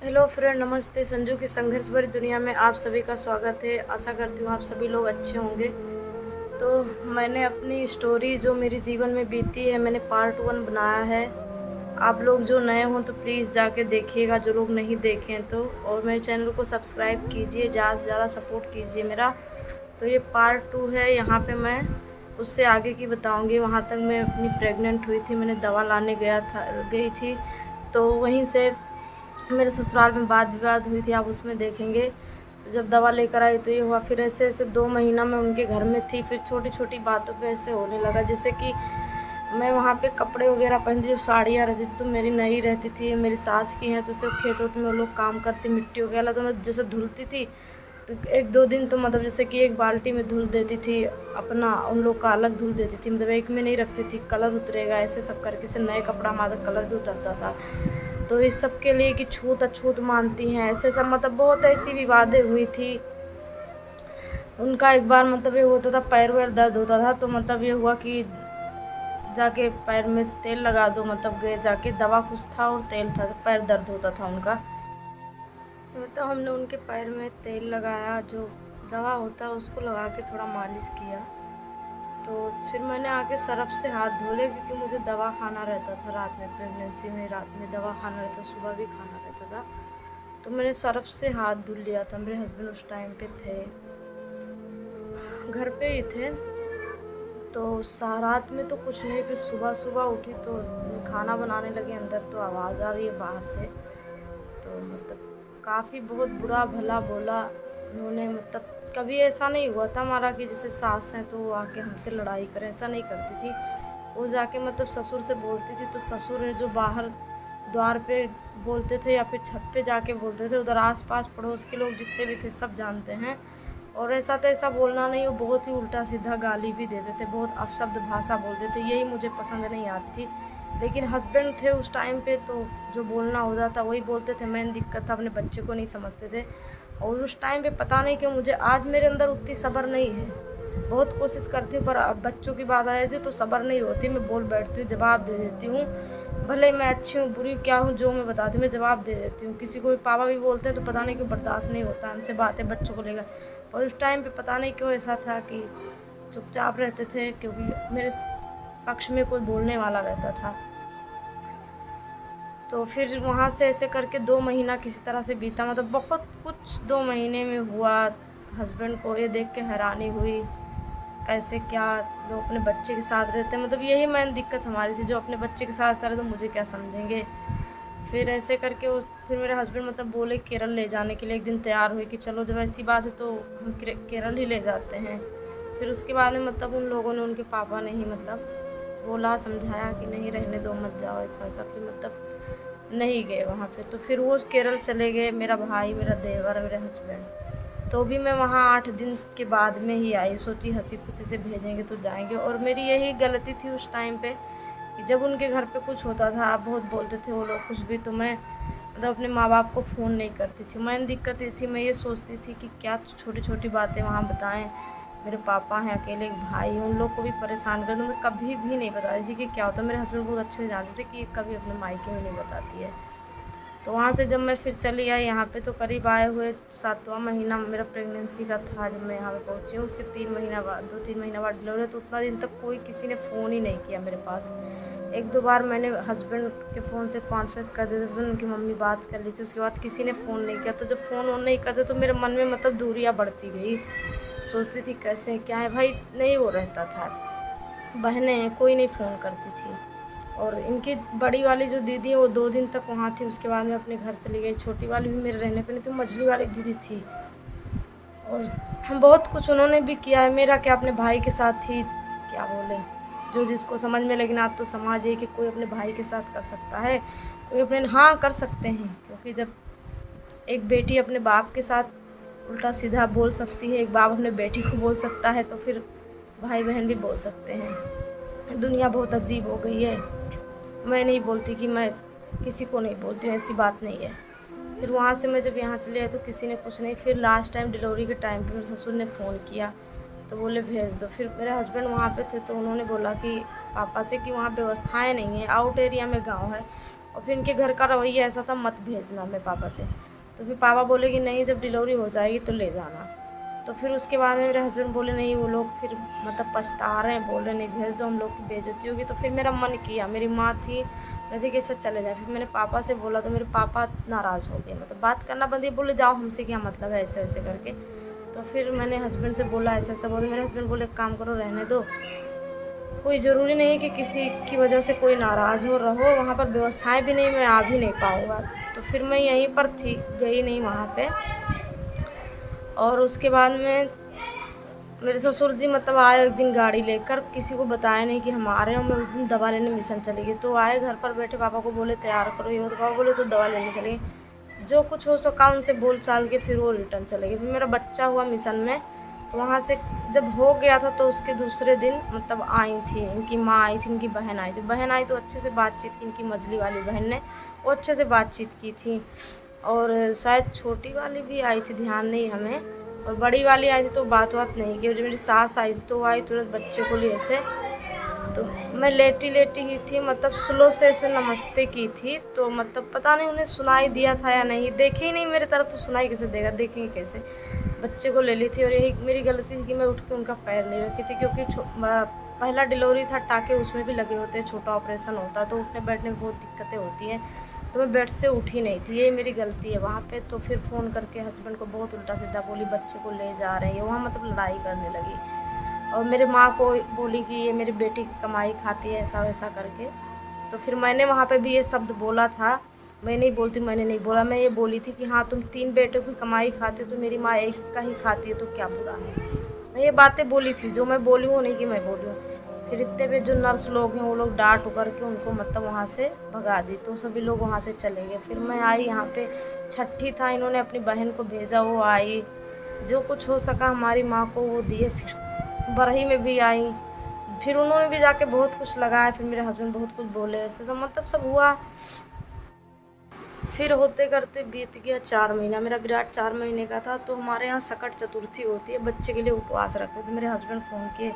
Hello friend, नमस्ते। संजू की संघर्ष भरी दुनिया में आप सभी का स्वागत है। आशा करती हूँ आप सभी लोग अच्छे होंगे। तो मैंने अपनी स्टोरी जो मेरे जीवन में बीती है, मैंने पार्ट 1 बनाया है। आप लोग जो नए हों तो प्लीज़ जाके देखिएगा, जो लोग नहीं देखें तो। और मेरे चैनल को सब्सक्राइब कीजिए, ज़्यादा से ज़्यादा सपोर्ट कीजिए मेरा। तो ये पार्ट 2 है। यहाँ पे मैं उससे आगे की बताऊँगी। वहाँ तक मैं अपनी प्रेग्नेंट हुई थी, मैंने दवा लाने गई थी। तो वहीं से मेरे ससुराल में वाद विवाद हुई थी, आप उसमें देखेंगे। तो जब दवा लेकर आई तो ये हुआ। फिर ऐसे ऐसे 2 महीना मैं उनके घर में थी। फिर छोटी छोटी बातों पे ऐसे होने लगा, जैसे कि मैं वहाँ पे कपड़े वगैरह पहनती, जो साड़ियाँ रहती थी तो मेरी नहीं रहती थी, मेरी सास की हैं। तो सिर्फ खेतों में वो लोग काम करती, मिट्टी वगैरह तो मैं जैसे धुलती थी तो 1-2 दिन तो मतलब जैसे कि एक बाल्टी में धुल देती थी अपना, उन लोग का अलग धुल देती थी, मतलब एक में नहीं रखती थी, कलर उतरेगा ऐसे सब करके से नए कपड़ा हमारा कलर भी उतरता था। तो इस सब के लिए कि छूत अछूत मानती हैं, ऐसे सब मतलब बहुत ऐसी विवादें हुई थी। उनका एक बार मतलब ये होता था, पैर वैर दर्द होता था तो मतलब ये हुआ कि जाके पैर में तेल लगा दो, मतलब गए जाके, दवा कुछ था और तेल था, तो पैर दर्द होता था उनका। मतलब हमने उनके पैर में तेल लगाया, जो दवा होता है उसको लगा के थोड़ा मालिश किया। तो फिर मैंने आके सरफ से हाथ धोले, क्योंकि मुझे दवा खाना रहता था रात में, प्रेगनेंसी में रात में दवा खाना रहता, सुबह भी खाना रहता था। तो मैंने सरफ से हाथ धुल लिया था। मेरे हस्बैंड उस टाइम पे थे, घर पे ही थे। तो रात में तो कुछ नहीं, फिर सुबह सुबह उठी तो खाना बनाने लगे अंदर, तो आवाज़ आ रही है बाहर से। तो मतलब काफ़ी बहुत बुरा भला बोला उन्होंने। मतलब कभी ऐसा नहीं हुआ था हमारा कि जैसे सास हैं तो वो आके हमसे लड़ाई करें, ऐसा नहीं करती थी वो। जाके मतलब ससुर से बोलती थी, तो ससुर है जो बाहर द्वार पे बोलते थे या फिर छत पे जाके बोलते थे। उधर आस पास पड़ोस के लोग जितने भी थे सब जानते हैं। और ऐसा तैसा बोलना नहीं, वो बहुत ही उल्टा सीधा गाली भी देते थे, बहुत अपशब्द भाषा बोलते थे, यही मुझे पसंद नहीं आती थी। लेकिन हस्बैंड थे उस टाइम पे, तो जो बोलना होता था वही बोलते थे। मेन दिक्कत था, अपने बच्चे को नहीं समझते थे। और उस टाइम पे पता नहीं क्यों मुझे आज मेरे अंदर उतनी सब्र नहीं है। बहुत कोशिश करती हूँ पर अब बच्चों की बात आ जाती है तो सब्र नहीं होती। मैं बोल बैठती हूँ, जवाब दे देती हूँ, भले मैं अच्छी हूँ बुरी क्या हूँ, जो मैं बताती हूँ मैं जवाब दे देती हूँ। किसी को भी पापा भी बोलते हैं तो पता नहीं क्यों बर्दाश्त नहीं होता हमसे बातें बच्चों को लेकर। और उस टाइम पे पता नहीं क्यों ऐसा था कि चुपचाप रहते थे, क्योंकि मेरे पक्ष में कोई बोलने वाला रहता था। तो फिर वहाँ से ऐसे करके 2 महीना किसी तरह से बीता, मतलब बहुत कुछ 2 महीने में हुआ। हस्बैंड को ये देख के हैरानी हुई, कैसे क्या लोग अपने बच्चे के साथ रहते हैं। मतलब यही मेन दिक्कत हमारी थी, जो अपने बच्चे के साथ सारे तो मुझे क्या समझेंगे। फिर ऐसे करके वो फिर मेरे हस्बैंड मतलब बोले केरल ले जाने के लिए। एक दिन तैयार हुई कि चलो जब ऐसी बात है तो हम केरल ही ले जाते हैं। फिर उसके बाद में मतलब उन लोगों ने, उनके पापा ने ही मतलब बोला, समझाया कि नहीं रहने दो, मत जाओ ऐसा ऐसा। फिर मतलब नहीं गए वहाँ पे। तो फिर वो केरल चले गए, मेरा भाई, मेरा देवर, मेरे हस्बैंड। तो भी मैं वहाँ 8 दिन के बाद में ही आई। सोची हंसी खुशी से भेजेंगे तो जाएंगे। और मेरी यही गलती थी उस टाइम पे कि जब उनके घर पे कुछ होता था, बहुत बोलते थे वो लोग कुछ भी, तो मैं मतलब अपने माँ बाप को फ़ोन नहीं करती थी। मैंने दिक्कत ये थी, मैं ये सोचती थी कि क्या छोटी छोटी बातें वहाँ बताएं। मेरे पापा हैं, अकेले एक भाई है, उन लोग को भी परेशान कर दूँ। मैं कभी भी नहीं बताती थी कि क्या होता है। मेरे हस्बैंड बहुत अच्छे से जानते थे कि ये कभी अपने मायके में नहीं बताती है। तो वहाँ से जब मैं फिर चली आई यहाँ पे, तो करीब आए हुए 7वां महीना मेरा प्रेगनेंसी का था जब मैं यहाँ पे पहुँची हूँ। उसके 3 महीना बाद, 2-3 महीना बाद डिलीवरी। तो उतना दिन तक कोई किसी ने फ़ोन ही नहीं किया मेरे पास। 1-2 बार मैंने हस्बैंड के फ़ोन से कॉन्फ्रेंस कर देते थे, उनकी मम्मी बात कर ली थी, उसके बाद किसी ने फ़ोन नहीं किया। तो जब फ़ोन नहीं करते तो मेरे मन में मतलब दूरियाँ बढ़ती गई। सोचती थी कैसे क्या है भाई, नहीं वो रहता था। बहनें हैं, कोई नहीं फ़ोन करती थी। और इनकी बड़ी वाली जो दीदी है वो 2 दिन तक वहाँ थी, उसके बाद में अपने घर चली गई। छोटी वाली भी मेरे रहने पे नहीं, तो मझली वाली दीदी थी। और हम बहुत कुछ उन्होंने भी किया है, मेरा क्या अपने भाई के साथ ही क्या बोले, जो जिसको समझ में। लेकिन आज तो समाज है कि कोई अपने भाई के साथ कर सकता है, कोई अपने, हाँ कर सकते हैं। क्योंकि जब एक बेटी अपने बाप के साथ उल्टा सीधा बोल सकती है, एक बाप अपने बेटी को बोल सकता है, तो फिर भाई बहन भी बोल सकते हैं। दुनिया बहुत अजीब हो गई है। मैं नहीं बोलती कि मैं किसी को नहीं बोलती हूँ, ऐसी बात नहीं है। फिर वहाँ से मैं जब यहाँ चली आई तो किसी ने कुछ नहीं। फिर लास्ट टाइम डिलीवरी के टाइम पे मेरे ससुर ने फ़ोन किया तो बोले भेज दो। फिर मेरे हस्बैंड वहाँ पे थे तो उन्होंने बोला कि पापा से कि वहाँ व्यवस्थाएं नहीं है, आउट एरिया में गांव है, और फिर इनके घर का रवैया ऐसा था, मत भेजना मेरे पापा से। तो फिर पापा बोले कि नहीं, जब डिलीवरी हो जाएगी तो ले जाना। तो फिर उसके बाद में मेरे हस्बैंड बोले नहीं, वो लोग फिर मतलब पछता रहे हैं, बोले नहीं भेज दो, हम लोग की बेइज्जती होगी। तो फिर मेरा मन किया, मेरी माँ थी, मैं थी कि अच्छा चले जाए। फिर मैंने पापा से बोला तो मेरे पापा नाराज़ हो गए, मतलब बात करना बंद ही, बोले जाओ, हमसे क्या मतलब है, ऐसे वैसे करके। तो फिर मैंने हस्बैंड से बोला ऐसा ऐसा बोले। मेरे हस्बैंड बोले एक काम करो, रहने दो, कोई ज़रूरी नहीं है कि किसी की वजह से कोई नाराज़ हो, रहो, वहाँ पर व्यवस्थाएं भी नहीं, मैं आ भी नहीं पाऊँगा। तो फिर मैं यहीं पर थी, गई नहीं वहाँ पे। और उसके बाद में मेरे ससुर जी मतलब आए एक दिन गाड़ी लेकर, किसी को बताया नहीं कि हम आ रहे हैं। मैं उस दिन दवा लेने मिशन चली गई। तो आए घर पर बैठे, पापा को बोले तैयार करो ये, तो पापा बोले तो दवा लेने चले गई। जो कुछ हो सका उनसे बोल चाल के फिर वो रिटर्न चले गए। फिर मेरा बच्चा हुआ मिशन में, तो वहाँ से जब हो गया था तो उसके दूसरे दिन मतलब आई थी, इनकी माँ आई थी, इनकी बहन आई थी। बहन आई तो अच्छे से बातचीत की, इनकी मझली वाली बहन ने, वो अच्छे से बातचीत की थी। और शायद छोटी वाली भी आई थी, ध्यान नहीं हमें। और बड़ी वाली आई थी तो बात नहीं की। और जब मेरी सास आई थी तो वो आई तुरंत बच्चे को लिए से। तो मैं लेटी लेटी ही थी, मतलब स्लो से ऐसे नमस्ते की थी। तो मतलब पता नहीं उन्हें सुनाई दिया था या नहीं, देखे ही नहीं मेरी तरफ, तो सुनाई कैसे देगा, देखेंगे कैसे। बच्चे को ले ली थी। और यही मेरी गलती थी कि मैं उठ के उनका पैर नहीं रखी थी, क्योंकि पहला डिलीवरी था, टाँके उसमें भी लगे होते हैं, छोटा ऑपरेशन होता है, तो उठने बैठने में बहुत दिक्कतें होती हैं। तो मैं बेड से उठी नहीं थी, ये मेरी गलती है वहाँ पे। तो फिर फ़ोन करके हस्बैंड को बहुत उल्टा सीधा बोली, बच्चे को ले जा रहे हैं, वहाँ मतलब लड़ाई करने लगी। और मेरे माँ को बोली कि ये मेरी बेटी की कमाई खाती है, ऐसा वैसा करके। तो फिर मैंने वहाँ पे भी ये शब्द बोला था, मैं नहीं बोलती, मैंने नहीं बोला, मैं ये बोली थी कि हाँ तुम 3 बेटों की कमाई खाती हो, तो मेरी माँ एक का ही खाती है, तो क्या बुरा है। मैं ये बातें बोली थी, जो मैं बोली हूँ नहीं कि मैं बोली हूँ। फिर इतने पे जो नर्स लोग हैं वो लोग डांट कर के उनको मतलब वहाँ से भगा दी, तो सभी लोग वहाँ से चले गए। फिर मैं आई यहाँ पे, छठी था, इन्होंने अपनी बहन को भेजा, वो आई, जो कुछ हो सका हमारी माँ को वो दिए। फिर बरही में भी आई, फिर उन्होंने भी जाके बहुत कुछ लगाया। फिर मेरे हस्बैंड बहुत कुछ बोले, ऐसे सब मतलब सब हुआ। फिर होते करते बीत गया 4 महीना, मेरा विराट 4 महीने का था। तो हमारे यहाँ सकट चतुर्थी होती है, बच्चे के लिए उपवास रखते। तो मेरे हस्बैंड फ़ोन किए,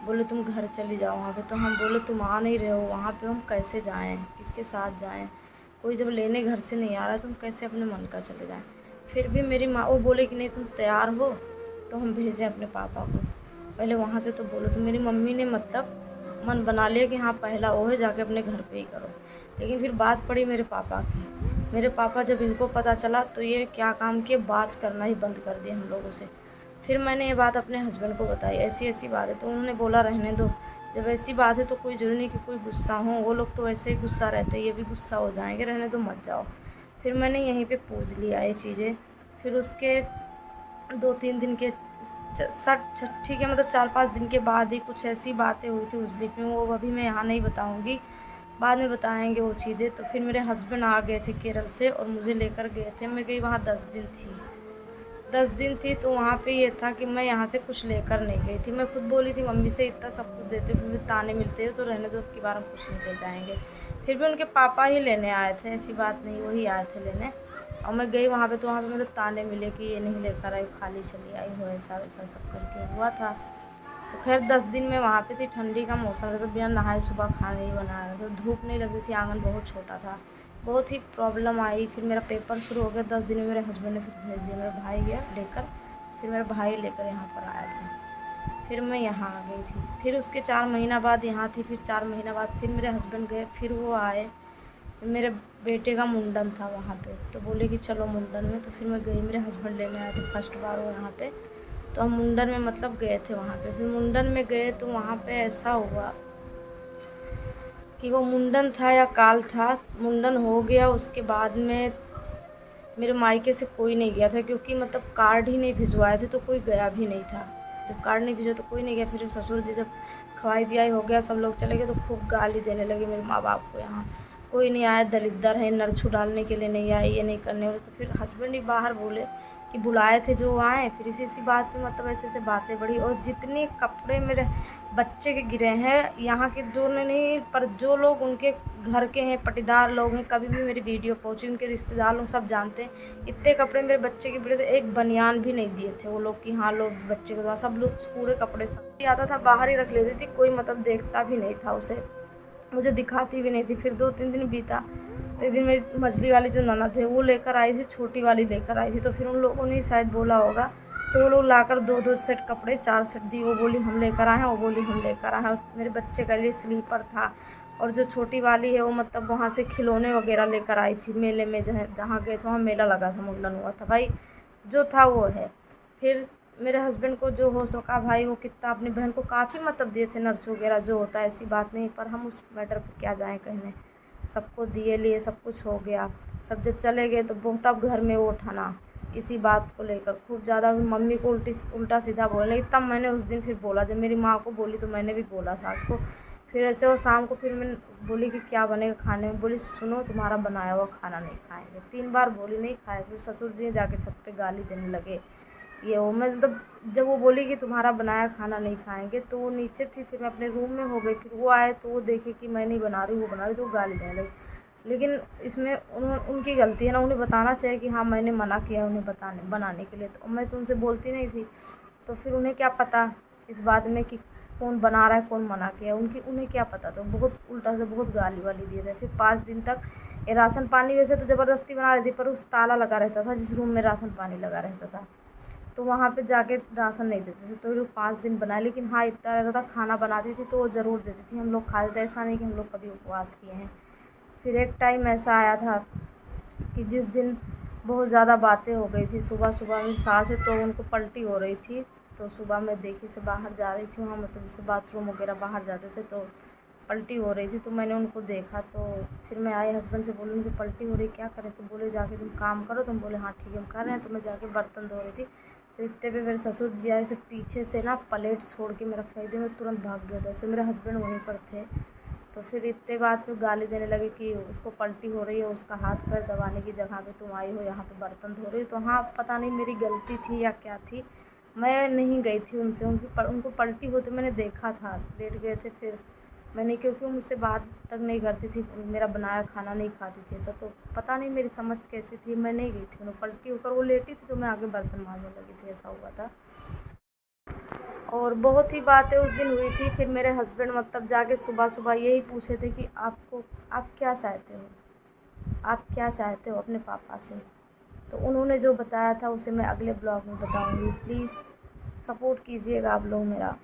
बोले तुम घर चली जाओ वहाँ पे। तो हम बोले तुम आ नहीं रहे हो वहाँ पे, हम कैसे जाएं, किसके साथ जाएं, कोई जब लेने घर से नहीं आ रहा है तो हम कैसे अपने मन का चले जाएं। फिर भी मेरी माँ वो बोले कि नहीं तुम तैयार हो तो हम भेजें अपने पापा को, पहले वहाँ से तो बोलो। तो मेरी मम्मी ने मतलब मन बना लिया कि हाँ पहला वो है, जाके अपने घर पे ही करो। लेकिन फिर बात पड़ी मेरे पापा की। मेरे पापा जब इनको पता चला तो ये क्या काम किए, बात करना ही बंद कर दिया हम लोगों से। फिर मैंने ये बात अपने हस्बैंड को बताई, ऐसी ऐसी बात है। तो उन्होंने बोला रहने दो, जब ऐसी बात है तो कोई ज़रूरी नहीं कि कोई गुस्सा हो, वो लोग तो वैसे ही गुस्सा रहते हैं, ये भी गुस्सा हो जाएंगे, रहने दो मत जाओ। फिर मैंने यहीं पे पूछ लिया ये चीज़ें। फिर उसके 2-3 दिन के ठीक है, मतलब 4-5 दिन के बाद ही कुछ ऐसी बातें हुई थी उस बीच में, वो अभी मैं यहाँ नहीं बताऊँगी, बाद में बताएंगे वो चीज़ें। तो फिर मेरे हस्बैंड आ गए थे केरल से और मुझे लेकर गए थे। मैं गई वहाँ 10 दिन थी। 10 दिन थी तो वहाँ पे ये था कि मैं यहाँ से कुछ लेकर नहीं गई थी। मैं खुद बोली थी मम्मी से, इतना सब कुछ देते हो फिर भी ताने मिलते हो, तो रहने दो, अब की बार हम कुछ नहीं ले जाएंगे। फिर भी उनके पापा ही लेने आए थे, ऐसी बात नहीं, वही आए थे लेने। और मैं गई वहाँ पे तो वहाँ पे मुझे ताने मिले कि ये नहीं लेकर आई, खाली चली आई हो, ऐसा वैसा सब करके हुआ था। तो खैर 10 दिन में वहाँ पे थी, ठंडी का मौसम था, तो बिना नहाए सुबह खाना ही बनाया, तो धूप नहीं लग रही थी, आंगन बहुत छोटा था, बहुत ही प्रॉब्लम आई। फिर मेरा पेपर शुरू हो गया, 10 दिन में मेरे हस्बैंड ने फिर भेज दिया, मेरा भाई गया लेकर, फिर मेरा भाई लेकर यहाँ पर आया था। फिर मैं यहाँ आ गई थी। फिर उसके 4 महीना बाद यहाँ थी। फिर 4 महीना बाद फिर मेरे हस्बैंड गए, फिर वो आए। मेरे बेटे का मुंडन था वहाँ पे, तो बोले कि चलो मुंडन में। तो फिर मैं गई, मेरे हस्बैंड लेने आए थे, फर्स्ट बार वो यहाँ पे। तो हम मुंडन में मतलब गए थे वहाँ पे। फिर मुंडन में गए तो वहाँ पे ऐसा हुआ कि वो मुंडन था या काल था, मुंडन हो गया, उसके बाद में मेरे मायके से कोई नहीं गया था, क्योंकि मतलब कार्ड ही नहीं भिजवाए थे तो कोई गया भी नहीं था। जब कार्ड नहीं भेजा तो कोई नहीं गया। फिर ससुर जी जब खवाई पियाई हो गया, सब लोग चले गए, तो खूब गाली देने लगे मेरे माँ बाप को, यहाँ कोई नहीं आया, दलिद्दर है, नरछू डालने के लिए नहीं आए, ये नहीं करने वाले। तो फिर हस्बैंड ही बाहर बोले कि बुलाए थे जो आए। फिर इसी बात पे मतलब ऐसे ऐसे बातें बढ़ी। और जितने कपड़े मेरे बच्चे के गिरे हैं, यहाँ के जो नहीं, पर जो लोग उनके घर के हैं, पटीदार लोग हैं, कभी भी मेरी वीडियो पहुँची, उनके रिश्तेदार लोग सब जानते हैं, इतने कपड़े मेरे बच्चे के गिरे थे, एक बनियान भी नहीं दिए थे वो लोग कि हाँ लोग बच्चे के द्वारा, सब लोग पूरे कपड़े सब आता था बाहर ही रख लेती थी, कोई मतलब देखता भी नहीं था उसे, मुझे दिखाती भी नहीं थी। फिर 2-3 दिन बीता एक दिन मेरी मछली वाली जो ननद है वो लेकर आई थी, छोटी वाली लेकर आई थी, तो फिर उन लोगों ने शायद बोला होगा, तो वो लोग लाकर 2-2 सेट कपड़े 4 सेट दी। वो बोली हम लेकर आए हैं, वो बोली हम लेकर आए हैं। मेरे बच्चे के लिए स्लीपर था, और जो छोटी वाली है वो मतलब वहाँ से खिलौने वगैरह लेकर आई थी मेले में, जहाँ गए थे वहाँ मेला लगा था, मुंडन हुआ था भाई, जो था वो है। फिर मेरे हस्बैंड को जो हो सका भाई, वो कितना अपनी बहन को काफ़ी मतलब दिए थे, नर्स वगैरह जो होता है, ऐसी बात नहीं, पर हम उस मैटर पर क्या जाएँ कहने। सबको दिए लिए सब कुछ हो गया। सब जब चले गए तो बहुत अब घर में वो उठाना इसी बात को लेकर खूब ज़्यादा मम्मी को उल्टा सीधा बोलने, तब मैंने उस दिन फिर बोला, जब मेरी माँ को बोली तो मैंने भी बोला सास को। फिर ऐसे वो शाम को फिर मैं बोली कि क्या बनेगा खाने में, बोली सुनो तुम्हारा बनाया हुआ खाना नहीं खाएंगे। 3 बार बोली नहीं खाए, फिर ससुर जी जाके छत पे गाली देने लगे। ये वो मैं मतलब जब वो बोली कि तुम्हारा बनाया खाना नहीं खाएंगे, तो वो नीचे थी, फिर मैं अपने रूम में हो गई, फिर वो आए तो वो देखे कि मैं नहीं बना रही, वो बना रही, तो वो गाली देने लगी। लेकिन इसमें उनकी गलती है ना, उन्हें बताना चाहिए कि हाँ मैंने मना किया उन्हें बनाने के लिए, तो मैं तो उनसे बोलती नहीं थी। तो फिर उन्हें क्या पता इस बात में कि कौन बना रहा है कौन मना किया, उन्हें क्या पता। तो बहुत उल्टा से बहुत गाली वाली दिए थे। फिर 5 दिन तक ये राशन पानी वैसे तो ज़बरदस्ती बना रही थी, पर उस ताला लगा रहता था जिस रूम में राशन पानी लगा रहता था, तो वहाँ पे जाके राशन नहीं देते थे, तो लोग 5 दिन बनाए। लेकिन हाँ इतना रहता था, खाना बनाती थी तो वो ज़रूर देती थी, हम लोग खाते थे, ऐसा नहीं कि हम लोग कभी उपवास किए हैं। फिर एक टाइम ऐसा आया था कि जिस दिन बहुत ज़्यादा बातें हो गई थी, सुबह सुबह में सास है तो उनको पलटी हो रही थी, तो सुबह मैं देखी से बाहर जा रही थी, वहाँ मतलब जैसे बाथरूम वगैरह बाहर जाते थे तो पलटी हो रही थी, तो मैंने उनको देखा। तो फिर मैं आई हस्बैंड से बोली उनकी पलटी हो रही क्या करें, तो बोले जाके तुम काम करो, तुम बोले हाँ ठीक है हम कर रहे हैं। तो मैं जाके बर्तन धो रही थी, तो इतने पे मेरे ससुर जी आए से पीछे से ना प्लेट छोड़ के मेरा फेंक दिया, मैं तुरंत भाग गया। जैसे मेरे हस्बैंड वहीं पर थे, तो फिर इतने बात पे गाली देने लगे कि उसको पलटी हो रही है, उसका हाथ पैर दबाने की जगह पे तुम आई हो, यहाँ पे बर्तन धो रही हो। तो हाँ पता नहीं मेरी गलती थी या क्या थी, मैं नहीं गई थी उनसे, उनको पलटी होते मैंने देखा था, लेट गए थे। फिर मैंने, क्योंकि वो मुझसे बात तक नहीं करती थी, मेरा बनाया खाना नहीं खाती थी ऐसा, तो पता नहीं मेरी समझ कैसी थी, मैं नहीं गई थी। उन्हें पलटी होकर वो लेटी थी तो मैं आगे बर्तन मांजने लगी थी, ऐसा हुआ था। और बहुत ही बातें उस दिन हुई थी। फिर मेरे हस्बैंड मतलब जाके सुबह सुबह यही पूछे थे कि आप क्या चाहते हो, आप क्या चाहते हो अपने पापा से। तो उन्होंने जो बताया था उसे मैं अगले ब्लॉग में बताऊंगी। प्लीज़ सपोर्ट कीजिएगा आप लोग मेरा।